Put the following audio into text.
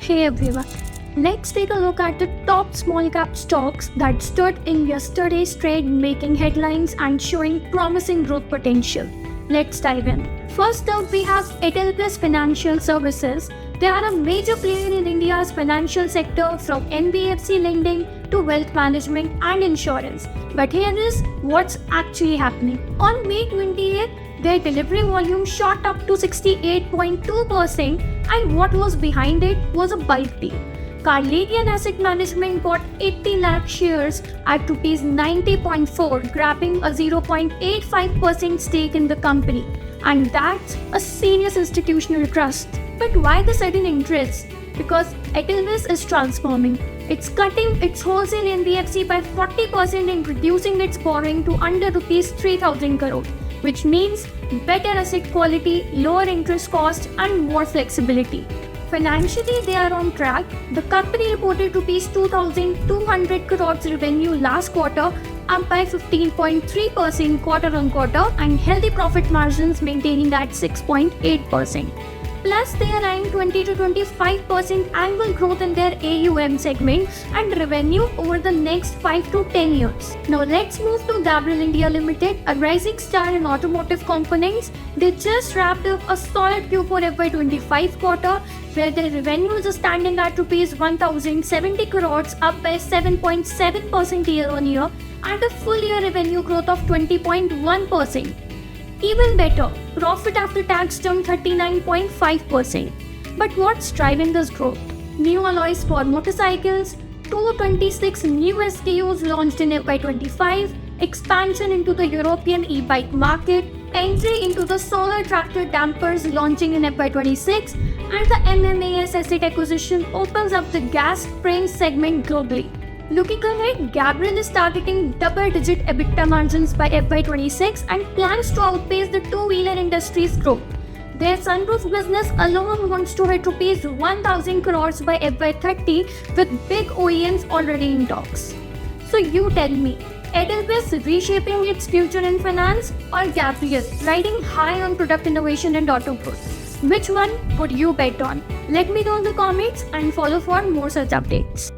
Hey everyone, let's take a look at the top small cap stocks that stood in yesterday's trade, making headlines and showing promising growth potential. Let's dive in. First up, we have Edelweiss Financial Services. They are a major player in India's financial sector, from NBFC lending to wealth management and insurance. But here is what's actually happening. On May 28th, their delivery volume shot up to 68.2%, and what was behind it was a bulk deal. Carnelian Asset Management bought 80 lakh shares at rupees 90.4, grabbing a 0.85% stake in the company. And that's a serious institutional trust. But why the sudden interest? Because Edelweiss is transforming. It's cutting its wholesale NBFC by 40% and reducing its borrowing to under rupees 3,000 crore, which means better asset quality, lower interest cost, and more flexibility. Financially, they are on track. The company reported rupees 2,200 crores revenue last quarter, up by 15.3% quarter-on-quarter, and healthy profit margins maintaining at 6.8%. Plus, they are eyeing 20 to 25% annual growth in their AUM segment and revenue over the next 5 to 10 years. Now, let's move to Gabriel India Limited, a rising star in automotive components. They just wrapped up a solid Q4 FY25 quarter, where their revenues are standing at rupees 1,070 crores, up by 7.7% year-on-year, and a full year revenue growth of 20.1%. Even better, profit after tax jumped 39.5%. But what's driving this growth? New alloys for motorcycles, 226 new SKUs launched in FY25, expansion into the European e-bike market, entry into the solar tractor dampers launching in FY26, and the MMAS asset acquisition opens up the gas springs segment globally. Looking ahead, Gabriel is targeting double-digit EBITDA margins by FY26 and plans to outpace the two-wheeler industry's growth. Their sunroof business alone wants to hit rupees 1,000 crores by FY30, with big OEMs already in talks. So you tell me, Edelweiss reshaping its future in finance, or Gabriel riding high on product innovation and auto growth? Which one would you bet on? Let me know in the comments and follow for more such updates.